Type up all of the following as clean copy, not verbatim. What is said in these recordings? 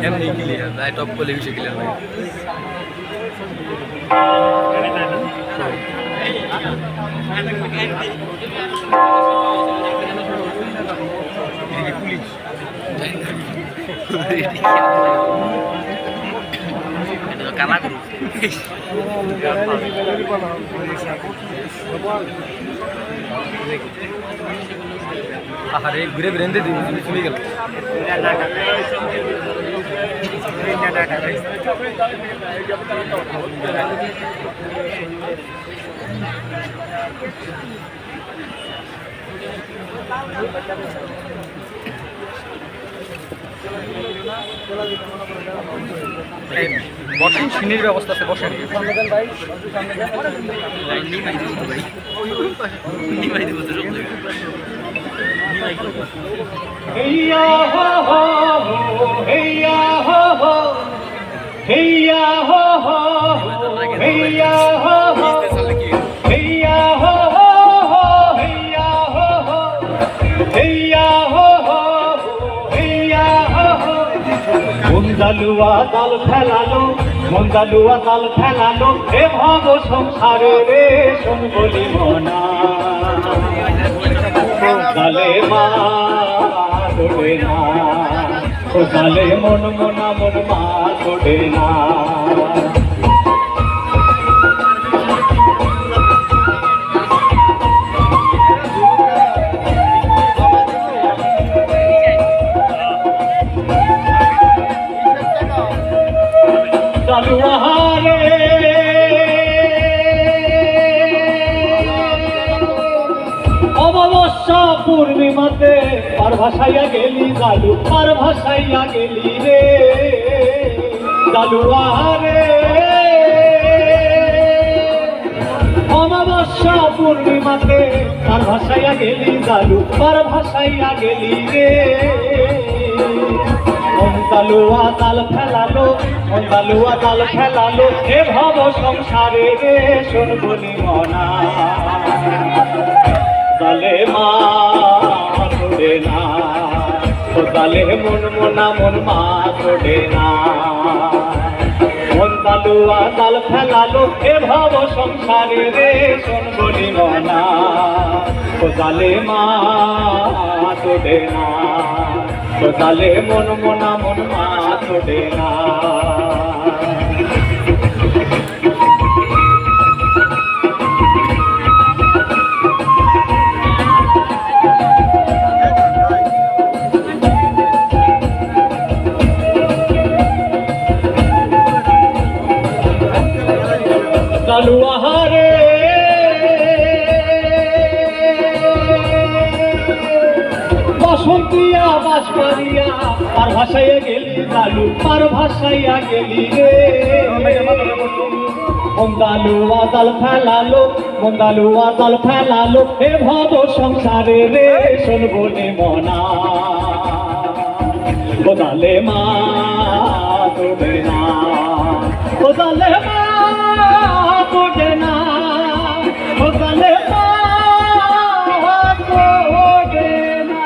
এমনি ক্লিয়ার ভাই, টপ করলে বেশি ক্লিয়ার ভাই। পুলিশ কানা করু আরে ঘুরে বেরেন্দে চলে গেল। বসেন, সিনির ব্যবস্থা আছে, বসেন ভাই। নিমাই দিব তো ভাই, নিমাই দিব তো হেইয়া হো হো হেইয়া হো হো হেইয়া হো হো হেইয়া হো হো হেইয়া হো হো হেইয়া হো হো হেইয়া হো হো হেইয়া হো হো মন্দালুয়া জাল ফেলালো, মন্দালুয়া জাল ফেলালো, এ ভব সংসারে রে শোন বলি মনা জালে মা তোড়ে না, ও জালে মন মনা মন মা তোড়ে না। জালুয়াহারে অমাবস্যা পূর্ণিমাতে পার ভাসাইয়া গেলি জালু, পার ভাসাইয়া গেলি রে জালুয়াহারে। অমাবস্যা পূর্ণিমাতে পার ভাসাইয়া গেলি জালু, পার ভাসাইয়া গেলি রে মন্দালুয়া জাল ফেলালো, মন্দালুয়া জাল ফেলালো, এ ভব সংসারে রে শোন বলি মনা জালে মা তোড়ে না, ও জালে মন মনা মন মা তোড়ে না। মন্দালুয়া জাল ফেলালো, এ ভব সংসারে রে শোন বলি মনা, ও জালে মা তোড়ে না, ও জালে মন মনা মন মা তোড়ে না। জালুয়াহারে বসন্তিয়া বাস করিয়া পার ভাসাইয়া গেলি জালু, পার ভাসাইয়া গেলি রে মন্দালুয়া জাল ফেলালো, মন্দালুয়া জাল ফেলালো, হে ভব সংসারে রে শোন বলি মনা ও জালে মা তোড়ে না, ও জালে মা তোড়ে না, ও জালে মা তোড়ে না।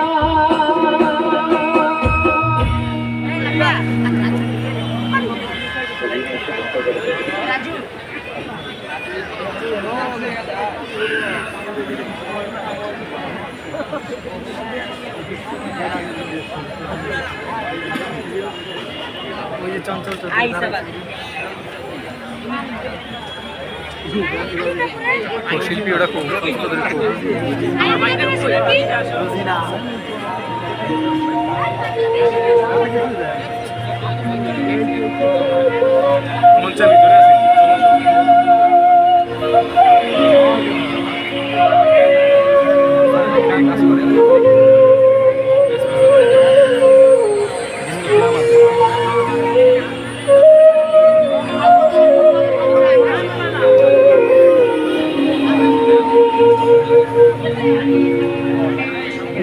শিল্পী ওরা খুব মঞ্চের ভিতরে আছে।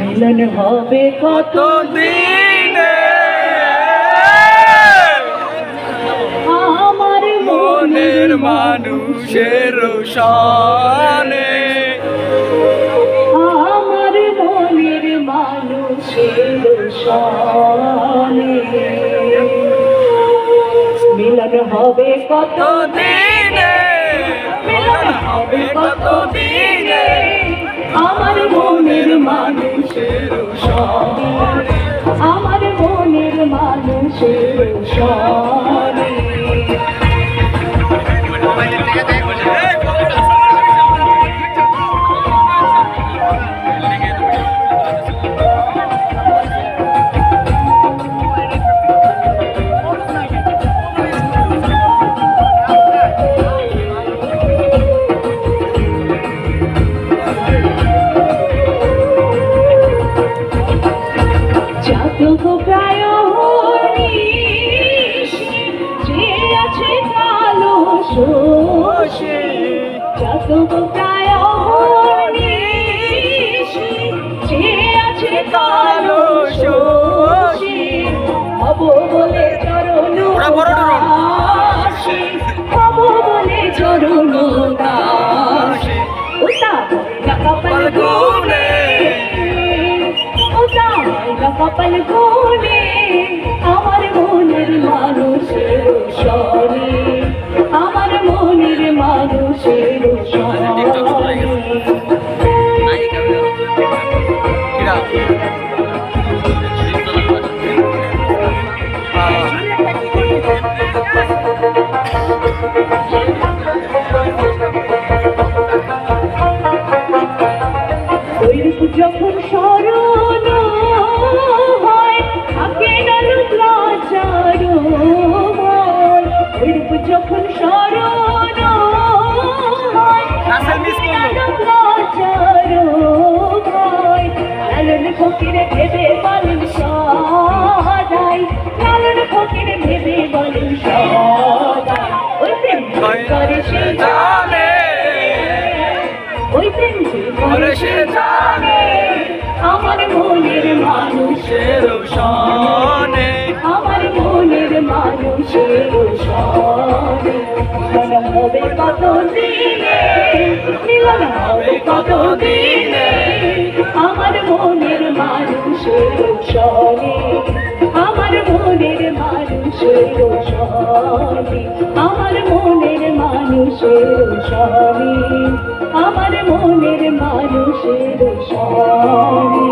মিলন হবে কত দিনে আমার মনের মানুষের শানে, আমার মনের মানুষ মানুষের সনে মিলন হবে কত দিনে মিলন হবে কত দিনে আমার মনের মানুষের সনে আমার মনের মানুষের সনে যতটুকু প্রায় যে আছে কালো শোষে যতটুকু প্রায় যে আছে কালো শোষে হব বলে চরণ দাসী হব বলে চরণ দাসী ওটা কপাল গুনে কপাল গুনে আমার মনের মানুষের সনে আমার মনের মানুষের সনে যখন স্মরণ হয় থাকে না লজ্জার ভয় ওইরূপ যখন স্মরণ হয় থাকে না লজ্জার ভয় লালন ফকির ভেবে বলেন সদাই লালন ফকির ভেবে বলেন সদাই ওই প্রেম করে সে জানে ওই প্রেম করে সে জানে আমার মনের মানুষের সনে আমার মনের মানুষের সনে মিলন হবে কত দিনে মিলন হবে কত দিনে আমার মনের মানুষের সনে আমার মনের মানুষের সনে আমার মনের মানুষের সনে আমার মনের মানুষের সনে